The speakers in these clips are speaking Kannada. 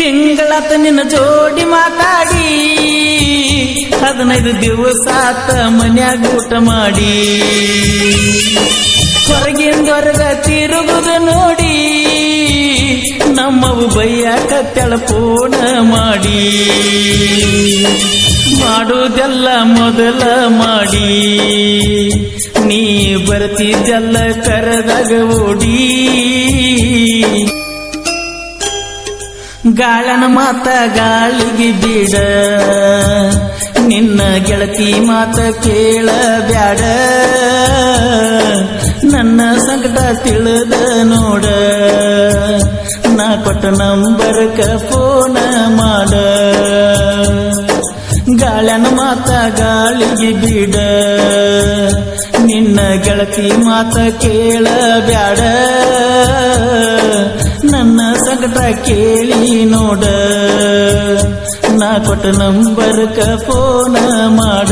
ತಿಂಗಳಾತ ನಿನ್ನ ಜೋಡಿ ಮಾತಾಡಿ 15 ದಿವಸ ಆತ ಮನ್ಯಾಗ ಊಟ ಮಾಡಿ ಹೊರಗಿಂದೊರಗ ತಿರುಗುದು ನೋಡಿ ನಮ್ಮವು ಬೈಯಾಕತ್ತೆಳ ಫೋನ ಮಾಡಿ ಮಾಡುವುದೆಲ್ಲ ಮೊದಲ ಮಾಡಿ ನೀ ಬರ್ತಿದ್ದೆಲ್ಲ ಕರೆದಾಗ ಓಡಿ ಗಾಳನ ಮಾತ ಗಾಳಿಗೆ ಬಿಡ ನಿನ್ನ ಗೆಳತಿ ಮಾತ ಕೇಳಬ್ಯಾಡ ನನ್ನ ಸಂಕಟ ತಿಳಿದ ನೋಡ ನಾ ಕೊಟ್ಟ ನಂಬರ್ಕ ಫೋನ ಮಾಡ ಗಾಳನ ಮಾತ ಗಾಳಿಗೆ ಬಿಡ ನಿನ್ನ ಗೆಳತಿ ಮಾತ ಕೇಳಬ್ಯಾಡ ನನ್ನ ಸಂಕಟ ಕೇಳಿ ನೋಡ ನಾ ಕೊಟ್ಟ ನಂಬರ್ಕ ಫೋನ ಮಾಡ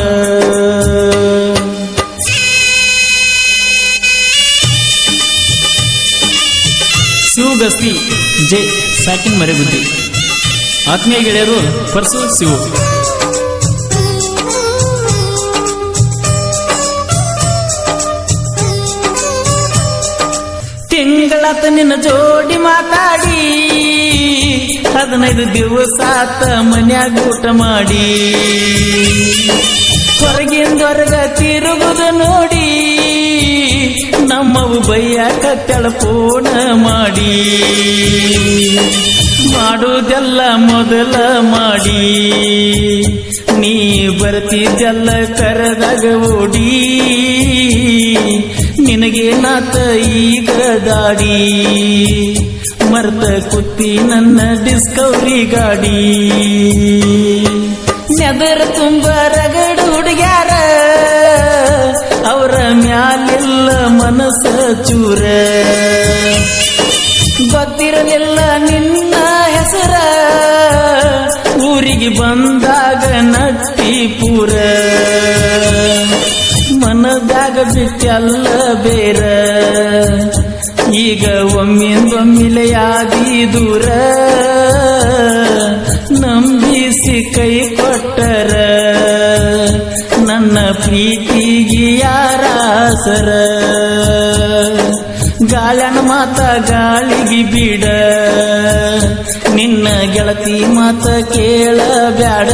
ಶಿವಗಸ್ತಿ ಜೈ ಸಾಕಿನ ಮರೆಬುದ್ಧಿ ಆತ್ಮೀಯ ಗೆಳೆಯರು ಪರ್ಸು ಶಿವು ತಿಂಗಳಾತ ನಿನ್ನ ಜೋಡಿ ಮಾತಾಡಿ 15 ದಿವಸ ಆತ ಮನ್ಯಾಗ ಊಟ ಮಾಡಿ ಹೊರಗಿಂದೊರಗ ತಿರುಗುದು ನೋಡಿ ನಮ್ಮವು ಬೈಯಾಕತ್ತೆಳ ಫೋನ ಮಾಡಿ ಮಾಡುವುದೆಲ್ಲ ಮೊದಲ ಮಾಡಿ ನೀ ಬರ್ತಿದ್ದೆಲ್ಲ ಕರೆದಾಗ ಓಡಿ ನಿನಗೇನಾತ ಈಗ ದಾಡಿ ಮರ್ತ ಕುತ್ತಿ ನನ್ನ ಡಿಸ್ಕವರಿ ಗಾಡಿ ನೆದರ ತುಂಬ ರಗಡು ಹುಡುಗ್ಯಾರ ಅವರ ಮ್ಯಾಲಿಲ್ಲ ಮನಸ್ಸ ಚೂರ ಗೊತ್ತಿರಲಿಲ್ಲ ನಿನ್ನ ಹೆಸರ ಊರಿಗೆ ಬಂದಾಗ ನಟ್ಟಿ ಪೂರ ಮನದಾಗ ಬಿಟ್ಟೆಲ್ಲ ಬೇರ ಈಗ ಒಮ್ಮಿಂದೊಮ್ಮಿಲೆಯಾದಿ ದೂರ ನಂಬಿಸಿ ಕೈ ಕೊಟ್ಟರ ನನ್ನ ಪ್ರೀತಿಗೆ ಯಾರಾಸರ ಗಾಳನ ಮಾತ ಗಾಳಿಗೆ ಬಿಡ ನಿನ್ನ ಗೆಳತಿ ಮಾತ ಕೇಳಬ್ಯಾಡ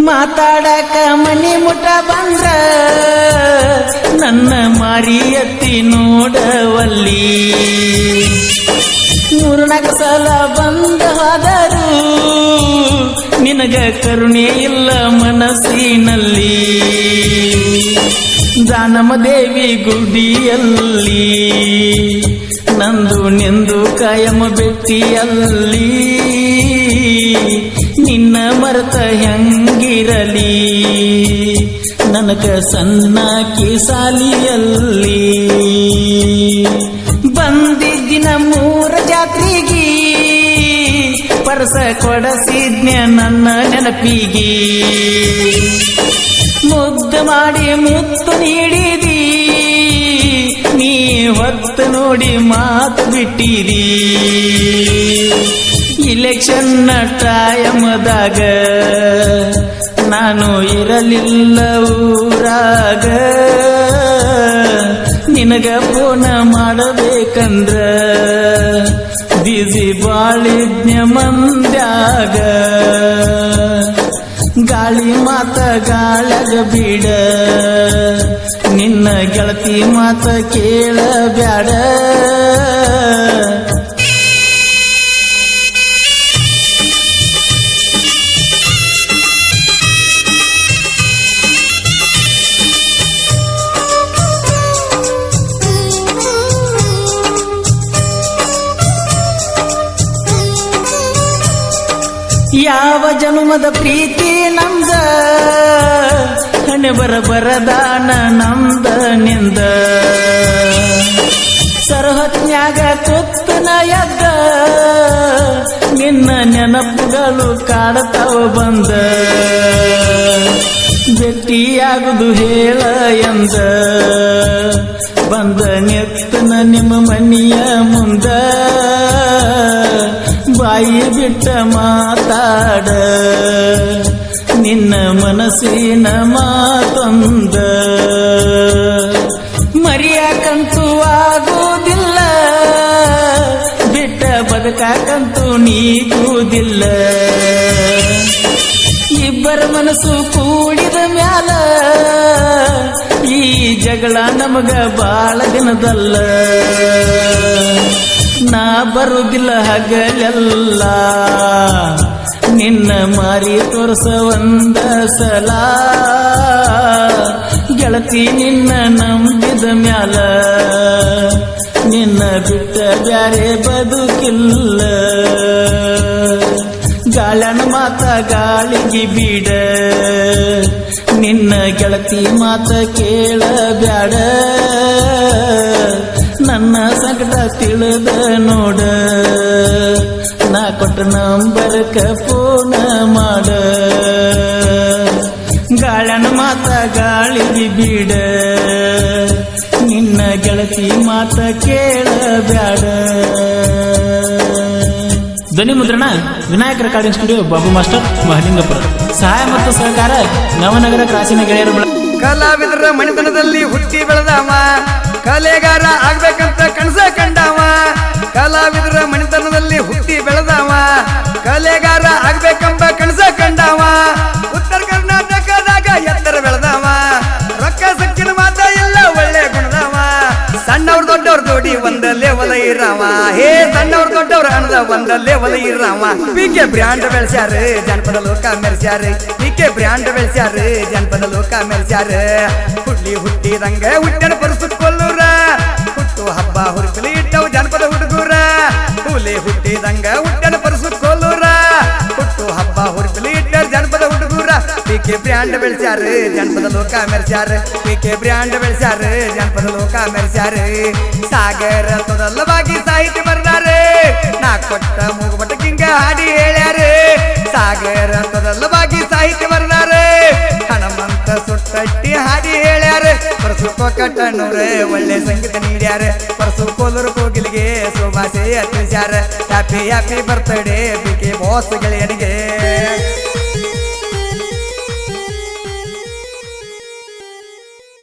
ಮಾತಾಡಕ ಮನಿ ಮುಟ ಬಂದ್ರ ನನ್ನ ಮಾರಿ ಎತ್ತಿ ನೋಡವಲ್ಲಿ 3-4 ಸಲ ಬಂದ ಹೋದರು ನಿನಗ ಕರುಣೆ ಇಲ್ಲ ಮನಸ್ಸಿನಲ್ಲಿ ದಾನಮ್ಮ ದೇವಿ ಗುಡಿಯಲ್ಲಿ ನಂದು ನಿಂದು ಕಾಯಮ ಬೆಟ್ಟಿಯಲ್ಲಿ ನಿನ್ನ ಮರೆತ ಹೆಂಗಿರಲಿ ನನಗ ಸಣ್ಣಕಿ ಸಾಲಿಯಲ್ಲಿ ಬಂದಿದ್ದಿನ 3 ಜಾತ್ರೆಗೆ ಪರಸ ಕೊಡಸಿದ್ನ್ಯ ನನ್ನ ನೆನಪಿಗೆ ಮುದ್ದು ಮಾಡಿ ಮುತ್ತು ನೀಡಿದಿ ನೀ ಹೊತ್ತು ನೋಡಿ ಮಾತು ಬಿಟ್ಟಿದಿ ಇಲೆಕ್ಷನ್ ಟೈಮದಾಗ ನಾನು ಇರಲಿಲ್ಲ ಊರಾಗ ನಿನಗ ಫೋನ ಮಾಡಬೇಕಂದ್ರ ಬಿಜಿ ಬಾಳಿದ್ನ್ಯ ಮಂದ್ಯಾಗ ಗಾಳಿ ಮಾತ ಗಾಳಗ ಬಿಡ ನಿನ್ನ ಗೆಳತಿ ಮಾತ ಕೇಳಬ್ಯಾಡ ಯಾವ ಜನ್ಮದ ಪ್ರೀತಿ ನಮ್ದ ಹಣೆ ಬರದಾನ ನಮ್ದ ನಿಂದ ಸರಹತ್ನ್ಯಾಗ ಕುತ್ತನ ಎದ್ದ ನಿನ್ನ ನೆನಪುಗಳು ಕಾಡತಾವ ಬಂದ ಭೇಟಿಯಾಗುದು ಹೇಳ ಎಂದ ಬಂದ ನೆತ್ತನ ನಿಮ್ಮ ಮನೆಯ ಮುಂದ ಬಾಯಿ ಬಿಟ್ಟ ಮಾತಾಡ ನಿನ್ನ ಮನಸ್ಸಿನ ಮಾತೊಂದ ಮರಿಯಾಕಂತೂ ಆಗುವುದಿಲ್ಲ ಬಿಟ್ಟ ಬದುಕಾಕಂತೂ ನೀಗುವುದಿಲ್ಲ ಇಬ್ಬರ ಮನಸ್ಸು ಕೂಡಿದ ಮ್ಯಾಲ ಈ ಜಗಳ ನಮಗ ಬಾಳ ದಿನದಲ್ಲ ನಾ ಬರುವುದಿಲ್ಲ ಹಗಲೆಲ್ಲ ನಿನ್ನ ಮಾರಿ ತೋರ್ಸ ಒಂದ ಸಲ ಗೆಳತಿ ನಿನ್ನ ನಂಬಿದ ಮ್ಯಾಲ ನಿನ್ನ ಬಿಟ್ಟ ಬ್ಯಾರೆ ಬದುಕಿಲ್ಲ ಗಾಳನ ಮಾತ ಗಾಳಿಗೆ ಬೀಡ ನಿನ್ನ ಗೆಳತಿ ಮಾತ ಕೇಳ ಬ್ಯಾಡ ನನ್ನ ಸಂಕಟ ತಿಳಿದ ನೋಡ ನಾ ಕೊಟ್ಟ ನಂಬರ್ಕ ಫೋನ ಮಾಡ ಗಾಳನ ಮಾತ ಗಾಳಿಗೆ ಬೀಡ ನಿನ್ನ ಗೆಳತಿ ಮಾತ ಕೇಳ ಬ್ಯಾಡ. ಧ್ವನಿ ಮುದ್ರಣ Vinayaka recording studio Babu master Mahalingapura. ಸಹಾಯ ಮತ್ತು ಸಹಕಾರ ನವನಗರ ಕ್ರಾಸಿನ ಗೆಳೆಯರು. ಕಲಾವಿದರ ಮನೆತನದಲ್ಲಿ ಹುಟ್ಟಿ ಬೆಳೆದವ ಕಲೆಗಾರ ಆಗ್ಬೇಕಂತ ಕನಸ ಕಂಡವ ಕಲಾವಿದರ ಮನೆತನದಲ್ಲಿ ಹುಟ್ಟಿ ಬೆಳೆದವ ಕಲೆಗಾರ ಆಗ್ಬೇಕಂತ ಕನಸ ಕಂಡವ ಉತ್ತರ ಕರ್ನಾಟಕದಾಗ ಎತ್ತರ ಬೆಳೆದವ ರೊಕ್ಕ ಸಕ್ಕಿನ ಮಾತ ಎಲ್ಲ ಒಳ್ಳೆ ಗುಣದವ ಸಣ್ಣವ್ರ ದೊಡ್ಡವ್ರ ಜೋಡಿ ಒಂದ ಲೆವಲ ಇರವ ಹೇ ಸಣ್ಣವ್ರ ದೊಡ್ಡವ್ರ ಅಣದ ಒಂದ ಲೆವಲ ಇರವ ಪಿಕೆ ಬ್ರ್ಯಾಂಡ್ ಬೆಳೆಸ್ಯಾರ ಜನಪದ ಲೋಕ ಮೆರೆಸ್ಯಾರ ಪಿಕೆ ಬ್ರ್ಯಾಂಡ್ ಬೆಳೆಸ್ಯಾರ ಜನಪದ ಲೋಕ ಮೆರೆಸ್ಯಾರ ಹುಟ್ಟಿದಂಗ ಹುಟ್ಟನ ಪರಸುಕೊಳ್ಳೂರ ಹುಟ್ಟು ಹಬ್ಬ ಹುರುಕಲಿ ಇಟ್ಟವು ಜನಪದ ಹುಡುಗೂರ ಹುಟ್ಟಿದಂಗ ಹುಟ್ಟನ ಪರಸುಕೊಳ್ಳೂರ ಹುಟ್ಟು ಹಬ್ಬ ಹುರುಕಲಿ ಇಟ್ಟ ಜನಪದ ಹುಡುಗೂರ ಪಿಕೆ ಬ್ರ್ಯಾಂಡ್ ಬೆಳೆಸ್ಯಾರ ಜನಪದ ಲೋಕ ಮೆರೆಸ್ಯಾರ ಪಿಕೆ ಬ್ರ್ಯಾಂಡ್ ಬೆಳೆಸ್ಯಾರ ಜನಪದ ಲೋಕ ಮೆರೆಸ್ಯಾರ ಸಾಗರ ತೊದಲವಾಗಿ ಸಾಹಿತ್ಯ ಬರ್ದಾರೆ ನಾ ಕೊಟ್ಟ ಮೂಗುಬಟ್ಟಕಿಂಗ ಹಾಡಿ ಹೇಳ್ಯಾರ ಸಾಗರ ತೊದಲವಾಗಿ ಸಾಹಿತ್ಯ ಬರ್ದಾರೆ ಹನುಮಂತ ಸುಟ್ಟಟ್ಟಿ ಹಾಡಿ ಹೇಳ್ಯಾರ ಪರಸು ಕೊಕ್ಕಟ್ಟನೂರೇ ಒಳ್ಳೆ ಸಂಗೀತ ನೀಡ್ಯಾರ ಪರಸು ಕೋಲೂರು ಕೋಗಿಲಿಗೆ ಶುಭಾಶಯ ತಿಳಿಸ್ಯಾರ happy happy birthday BK boss ಗೆಳೆಯನಿಗೆ.